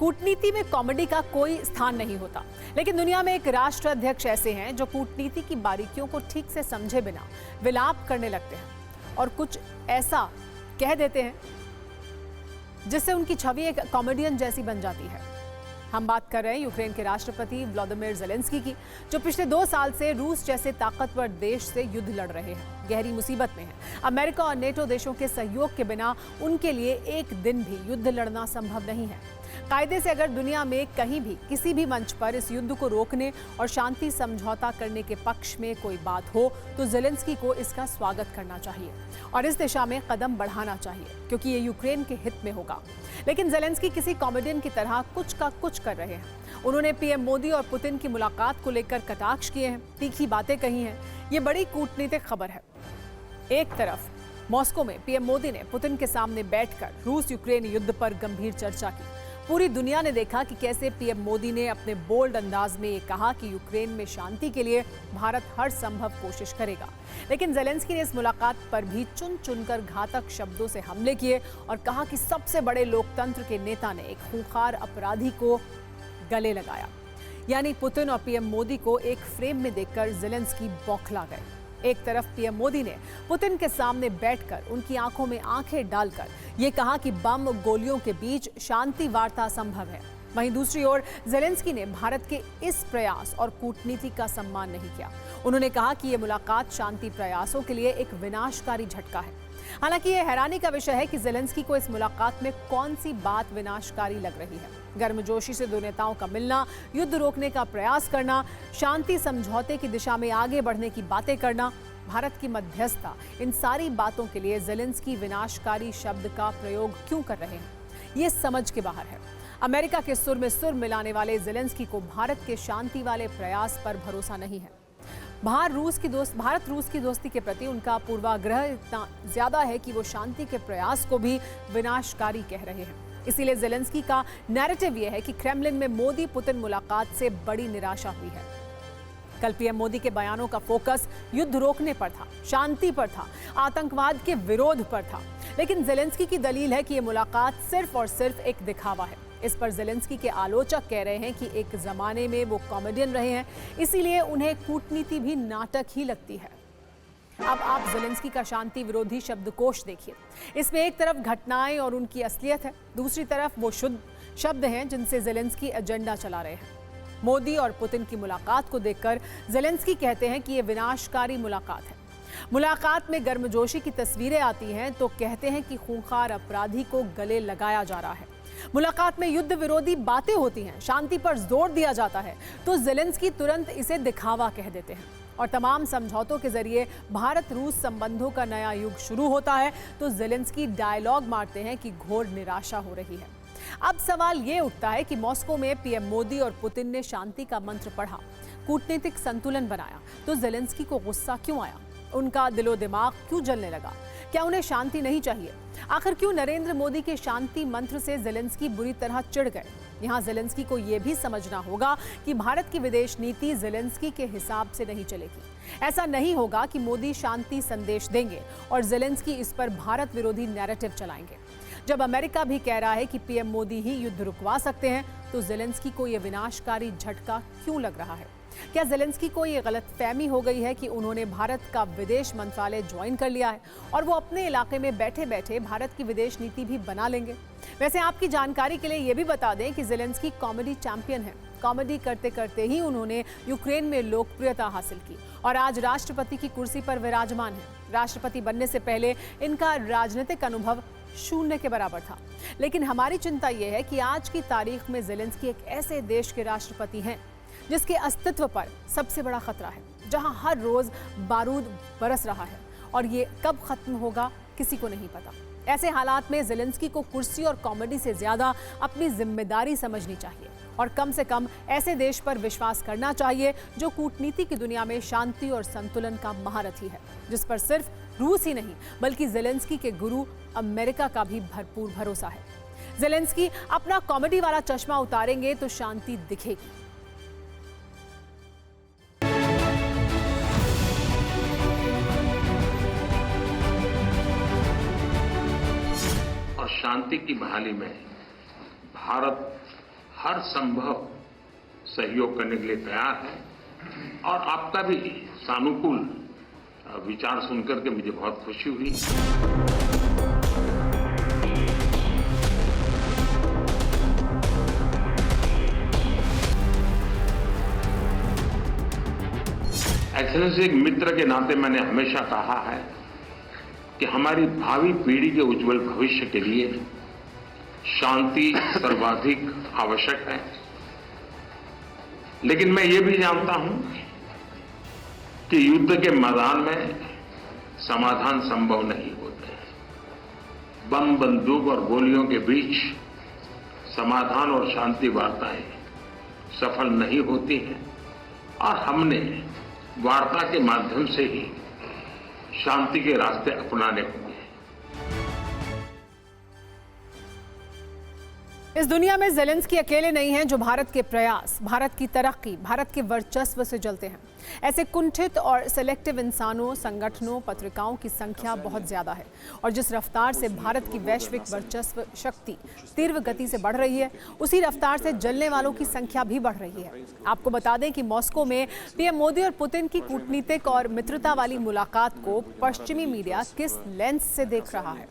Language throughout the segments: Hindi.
कूटनीति में कॉमेडी का कोई स्थान नहीं होता, लेकिन दुनिया में एक राष्ट्राध्यक्ष ऐसे हैं जो कूटनीति की बारीकियों को ठीक से समझे बिना विलाप करने लगते हैं और कुछ ऐसा कह देते हैं जिससे उनकी छवि एक कॉमेडियन जैसी बन जाती है। हम बात कर रहे हैं यूक्रेन के राष्ट्रपति व्लादिमीर ज़ेलेंस्की की, जो पिछले 2 साल से रूस जैसे ताकतवर देश से युद्ध लड़ रहे हैं, गहरी मुसीबत में हैं। अमेरिका और नेटो देशों के सहयोग के बिना उनके लिए एक दिन भी युद्ध लड़ना संभव नहीं है। कायदे से अगर दुनिया में कहीं भी किसी भी मंच पर इस युद्ध को रोकने और शांति समझौता करने के पक्ष में कोई बात हो तो ज़ेलेंस्की को इसका स्वागत करना चाहिए और इस दिशा में कदम बढ़ाना चाहिए, क्योंकि ये यूक्रेन के हित में होगा। लेकिन ज़ेलेंस्की किसी कॉमेडियन की तरह कुछ का कुछ कर रहे हैं। उन्होंने पीएम मोदी और पुतिन की मुलाकात को लेकर कटाक्ष किए हैं, तीखी बातें कही हैं। ये बड़ी कूटनीतिक खबर है। एक तरफ मॉस्को में पीएम मोदी ने पुतिन के सामने बैठकर रूस यूक्रेन युद्ध पर गंभीर चर्चा की। पूरी दुनिया ने देखा कि कैसे पीएम मोदी ने अपने बोल्ड अंदाज में ये कहा कि यूक्रेन में शांति के लिए भारत हर संभव कोशिश करेगा। लेकिन ज़ेलेंस्की ने इस मुलाकात पर भी चुन चुनकर घातक शब्दों से हमले किए और कहा कि सबसे बड़े लोकतंत्र के नेता ने एक खूंखार अपराधी को गले लगाया। यानी पुतिन और पीएम मोदी को एक फ्रेम में देखकर ज़ेलेंस्की बौखला गए। एक तरफ पीएम मोदी ने पुतिन के सामने बैठकर उनकी आंखों में आंखें डालकर ये कहा कि बम गोलियों के बीच शांति वार्ता संभव है। वहीं दूसरी ओर ज़ेलेंस्की ने भारत के इस प्रयास और कूटनीति का सम्मान नहीं किया। उन्होंने कहा कि ये मुलाकात शांति प्रयासों के लिए एक विनाशकारी झटका है। हालांकि ये हैरानी का विषय है कि ज़ेलेंस्की को इस मुलाकात में कौन सी बात विनाशकारी लग रही है। गर्मजोशी से दो नेताओं का मिलना, युद्ध रोकने का प्रयास करना, शांति समझौते की दिशा में आगे बढ़ने की बातें करना, भारत की मध्यस्थता, इन सारी बातों के लिए ज़ेलेंस्की विनाशकारी शब्द का प्रयोग क्यों कर रहे हैं, ये समझ के बाहर है। अमेरिका के सुर में सुर मिलाने वाले ज़ेलेंस्की को भारत के शांति वाले प्रयास पर भरोसा नहीं है। भारत रूस की दोस्ती के प्रति उनका पूर्वाग्रह इतना ज्यादा है कि वो शांति के प्रयास को भी विनाशकारी कह रहे हैं। इसीलिए ज़ेलेंस्की का नैरेटिव यह है कि क्रेमलिन में मोदी पुतिन मुलाकात से बड़ी निराशा हुई है। कल पीएम मोदी के बयानों का फोकस युद्ध रोकने पर था, शांति पर था, आतंकवाद के विरोध पर था। लेकिन ज़ेलेंस्की की दलील है कि ये मुलाकात सिर्फ और सिर्फ एक दिखावा है। इस पर ज़ेलेंस्की के आलोचक कह रहे हैं कि एक जमाने में वो कॉमेडियन रहे हैं, इसीलिए उन्हें कूटनीति भी नाटक ही लगती है। अब आप ज़ेलेंस्की का शांति विरोधी शब्दकोश देखिए। इसमें एक तरफ घटनाएं और उनकी असलियत है, दूसरी तरफ वो शुद्ध शब्द हैं जिनसे ज़ेलेंस्की एजेंडा चला रहे हैं। मोदी और पुतिन की मुलाकात को देखकर ज़ेलेंस्की कहते हैं कि ये विनाशकारी मुलाकात है। मुलाकात में गर्मजोशी की तस्वीरें आती हैं तो कहते हैं कि खूंखार अपराधी को गले लगाया जा रहा है। मुलाकात में युद्ध विरोधी बातें होती हैं, शांति पर जोर दिया जाता है तो ज़ेलेंस्की तुरंत इसे दिखावा कह देते हैं। और तमाम समझौतों के जरिए भारत रूस संबंधों का नया युग शुरू होता है तो ज़ेलेंस्की डायलॉग मारते हैं कि घोर निराशा हो रही है। अब सवाल ये उठता है कि मॉस्को में पीएम मोदी और पुतिन ने शांति का मंत्र पढ़ा, कूटनीतिक संतुलन बनाया, तो ज़ेलेंस्की को गुस्सा क्यों आया? उनका दिलो दिमाग क्यों जलने लगा? क्या उन्हें शांति नहीं चाहिए? आखिर क्यों नरेंद्र मोदी के शांति मंत्र से ज़ेलेंस्की बुरी तरह चिढ़ गए? यहाँ ज़ेलेंस्की को यह भी समझना होगा कि भारत की विदेश नीति ज़ेलेंस्की के हिसाब से नहीं चलेगी। ऐसा नहीं होगा कि मोदी शांति संदेश देंगे और ज़ेलेंस्की इस पर भारत विरोधी नैरेटिव चलाएंगे। जब अमेरिका भी कह रहा है कि पीएम मोदी ही युद्ध रुकवा सकते हैं तो ज़ेलेंस्की को यह विनाशकारी झटका क्यों लग रहा है? क्या ज़ेलेंस्की को ये गलतफहमी हो गई है कि उन्होंने भारत का विदेश मंत्रालय ज्वाइन कर लिया है और वो अपने इलाके में बैठे बैठे भारत की विदेश नीति भी बना लेंगे? वैसे आपकी जानकारी के लिए ये भी बता दें कि ज़ेलेंस्की कॉमेडी चैंपियन है। कॉमेडी करते करते ही उन्होंने यूक्रेन में लोकप्रियता हासिल की और आज राष्ट्रपति की कुर्सी पर विराजमान है। राष्ट्रपति बनने से पहले इनका राजनीतिक अनुभव शून्य के बराबर था। लेकिन हमारी चिंता यह है कि आज की तारीख में ज़ेलेंस्की एक ऐसे देश के राष्ट्रपति हैं जिसके अस्तित्व पर सबसे बड़ा खतरा है, जहां हर रोज बारूद बरस रहा है और ये कब खत्म होगा किसी को नहीं पता। ऐसे हालात में ज़ेलेंस्की को कुर्सी और कॉमेडी से ज्यादा अपनी जिम्मेदारी समझनी चाहिए और कम से कम ऐसे देश पर विश्वास करना चाहिए जो कूटनीति की दुनिया में शांति और संतुलन का महारथी है, जिस पर सिर्फ रूस ही नहीं बल्कि ज़ेलेंस्की के गुरु अमेरिका का भी भरपूर भरोसा है। ज़ेलेंस्की अपना कॉमेडी वाला चश्मा उतारेंगे तो शांति दिखेगी। शांति की बहाली में भारत हर संभव सहयोग करने के लिए तैयार है और आपका भी सानुकूल विचार सुनकर के मुझे बहुत खुशी हुई। एक्सेलेंसी, एक मित्र के नाते मैंने हमेशा कहा है कि हमारी भावी पीढ़ी के उज्जवल भविष्य के लिए शांति सर्वाधिक आवश्यक है। लेकिन मैं ये भी जानता हूं कि युद्ध के मैदान में समाधान संभव नहीं होते। बम, बंदूक और गोलियों के बीच समाधान और शांति वार्ताएं सफल नहीं होती हैं और हमने वार्ता के माध्यम से ही शांति के रास्ते अपनाने होंगे। इस दुनिया में ज़ेलेंस्की अकेले नहीं हैं जो भारत के प्रयास, भारत की तरक्की, भारत के वर्चस्व से जलते हैं। ऐसे कुंठित और सिलेक्टिव इंसानों, संगठनों, पत्रिकाओं की संख्या बहुत ज्यादा है और जिस रफ्तार से भारत की वैश्विक वर्चस्व शक्ति तीव्र गति से बढ़ रही है, उसी रफ्तार से जलने वालों की संख्या भी बढ़ रही है। आपको बता दें कि मॉस्को में पीएम मोदी और पुतिन की कूटनीतिक और मित्रता वाली मुलाकात को पश्चिमी मीडिया किस लेंस से देख रहा है।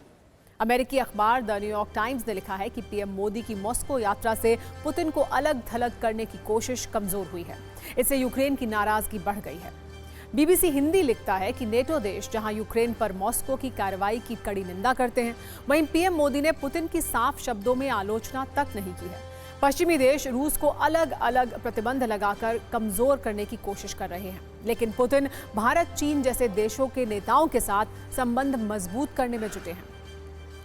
अमेरिकी अखबार द न्यूयॉर्क टाइम्स ने लिखा है कि पीएम मोदी की मॉस्को यात्रा से पुतिन को अलग थलग करने की कोशिश कमजोर हुई है। इससे यूक्रेन की नाराजगी बढ़ गई है। बीबीसी हिंदी लिखता है कि नेटो देश जहां यूक्रेन पर मॉस्को की कार्रवाई की कड़ी निंदा करते हैं, वहीं पीएम मोदी ने पुतिन की साफ शब्दों में आलोचना तक नहीं की है। पश्चिमी देश रूस को अलग अलग प्रतिबंध लगाकर कमजोर करने की कोशिश कर रहे हैं, लेकिन पुतिन भारत, चीन जैसे देशों के नेताओं के साथ संबंध मजबूत करने में जुटे हैं।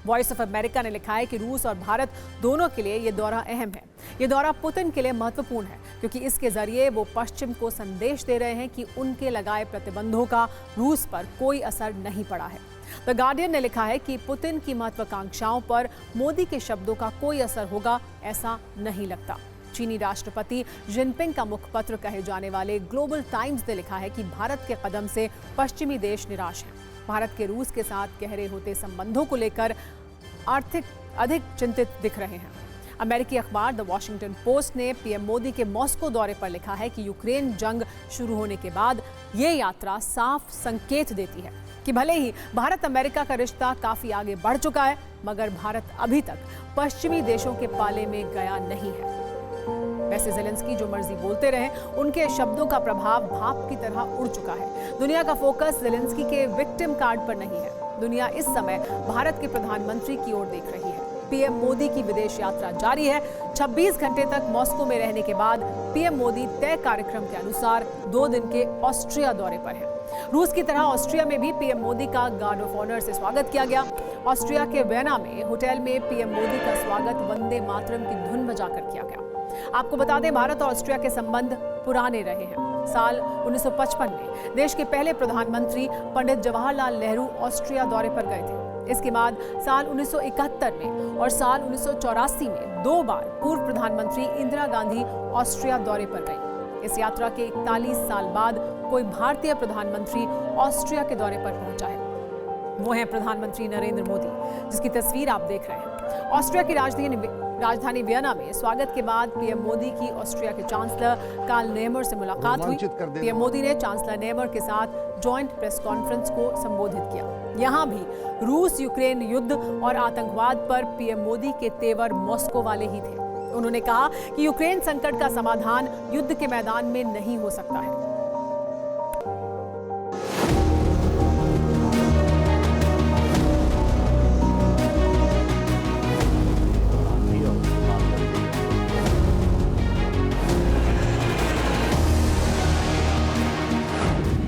वॉइस ऑफ अमेरिका ने लिखा है कि रूस और भारत दोनों के लिए ये दौरा अहम है। ये दौरा पुतिन के लिए महत्वपूर्ण है क्योंकि इसके जरिए वो पश्चिम को संदेश दे रहे हैं कि उनके लगाए प्रतिबंधों का रूस पर कोई असर नहीं पड़ा है। द गार्डियन ने लिखा है कि पुतिन की महत्वाकांक्षाओं पर मोदी के शब्दों का कोई असर होगा, ऐसा नहीं लगता। चीनी राष्ट्रपति जिनपिंग का मुखपत्र कहे जाने वाले ग्लोबल टाइम्स ने लिखा है कि भारत के कदम से पश्चिमी देश निराश हैं। भारत के रूस के साथ गहरे होते संबंधों को लेकर आर्थिक अधिक चिंतित दिख रहे हैं। अमेरिकी अखबार द वॉशिंगटन पोस्ट ने पीएम मोदी के मॉस्को दौरे पर लिखा है कि यूक्रेन जंग शुरू होने के बाद ये यात्रा साफ संकेत देती है कि भले ही भारत अमेरिका का रिश्ता काफी आगे बढ़ चुका है, मगर भारत अभी तक पश्चिमी देशों के पाले में गया नहीं है। वैसे ज़ेलेंस्की जो मर्जी बोलते रहे, उनके शब्दों का प्रभाव भाप की तरह उड़ चुका है। दुनिया का फोकस ज़ेलेंस्की के विक्टिम कार्ड पर नहीं है। दुनिया इस समय भारत के प्रधानमंत्री की ओर देख रही है। पीएम मोदी की विदेश यात्रा जारी है। 26 घंटे तक मॉस्को में रहने के बाद पीएम मोदी तय कार्यक्रम के अनुसार 2 दिन के ऑस्ट्रिया दौरे पर है। रूस की तरह ऑस्ट्रिया में भी पीएम मोदी का गार्ड ऑफ ऑनर से स्वागत किया गया। ऑस्ट्रिया के वेना में होटल में पीएम मोदी का स्वागत वंदे मातरम की धुन बजाकर किया गया। आपको बता दें, भारत और ऑस्ट्रिया के संबंध पुराने रहे हैं। साल 1955 में देश के पहले प्रधानमंत्री पंडित जवाहरलाल नेहरू ऑस्ट्रिया दौरे पर गए थे। इसके बाद साल 1971 में और साल 1984 में 2 बार पूर्व प्रधानमंत्री इंदिरा गांधी ऑस्ट्रिया दौरे पर गई। इस यात्रा के 41 साल बाद कोई भारतीय प्रधानमंत्री ऑस्ट्रिया के दौरे पर पहुंचा है। वो है प्रधानमंत्री नरेंद्र मोदी, जिसकी तस्वीर आप देख रहे हैं। ऑस्ट्रिया की राजधानी वियना में स्वागत के बाद पीएम मोदी की ऑस्ट्रिया के चांसलर कार्ल नेमर से मुलाकात हुई। पीएम मोदी ने चांसलर नेमर के साथ जॉइंट प्रेस कॉन्फ्रेंस को संबोधित किया। यहां भी रूस यूक्रेन युद्ध और आतंकवाद पर पीएम मोदी के तेवर मॉस्को वाले ही थे। उन्होंने कहा कि यूक्रेन संकट का समाधान युद्ध के मैदान में नहीं हो सकता है।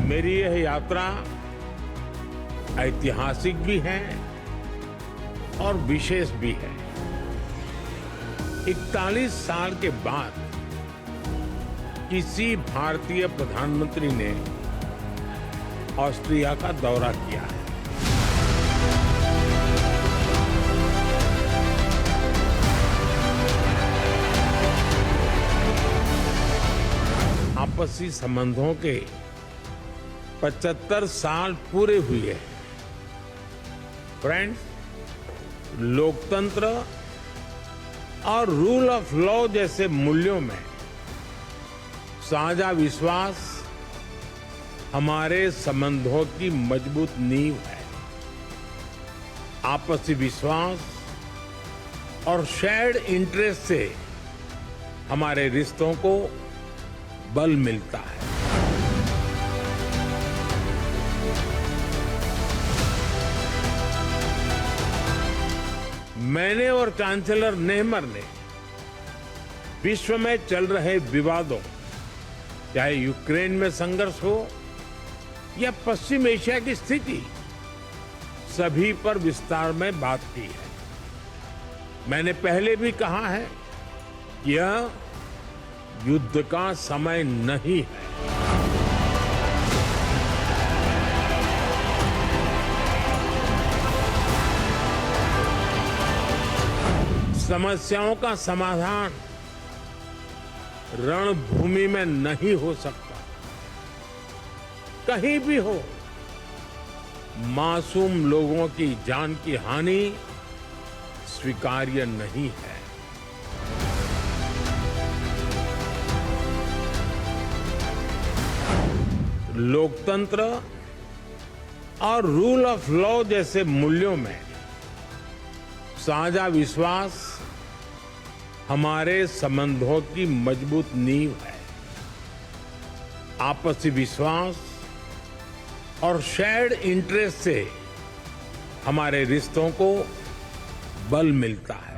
मेरी यह यात्रा ऐतिहासिक भी है और विशेष भी है। 41 साल के बाद किसी भारतीय प्रधानमंत्री ने ऑस्ट्रिया का दौरा किया है। आपसी संबंधों के 75 साल पूरे हुए हैं। फ्रेंड्स, लोकतंत्र और रूल ऑफ लॉ जैसे मूल्यों में साझा विश्वास हमारे संबंधों की मजबूत नींव है। आपसी विश्वास और शेयर्ड इंटरेस्ट से हमारे रिश्तों को बल मिलता है। मैंने और चांसलर नेहमर ने विश्व में चल रहे विवादों, चाहे यूक्रेन में संघर्ष हो या पश्चिम एशिया की स्थिति, सभी पर विस्तार में बात की है। मैंने पहले भी कहा है, यह युद्ध का समय नहीं है। समस्याओं का समाधान रणभूमि में नहीं हो सकता। कहीं भी हो, मासूम लोगों की जान की हानि स्वीकार्य नहीं है। लोकतंत्र और रूल ऑफ लॉ जैसे मूल्यों में साझा विश्वास हमारे संबंधों की मजबूत नींव है। आपसी विश्वास और शेयर्ड इंटरेस्ट से हमारे रिश्तों को बल मिलता है।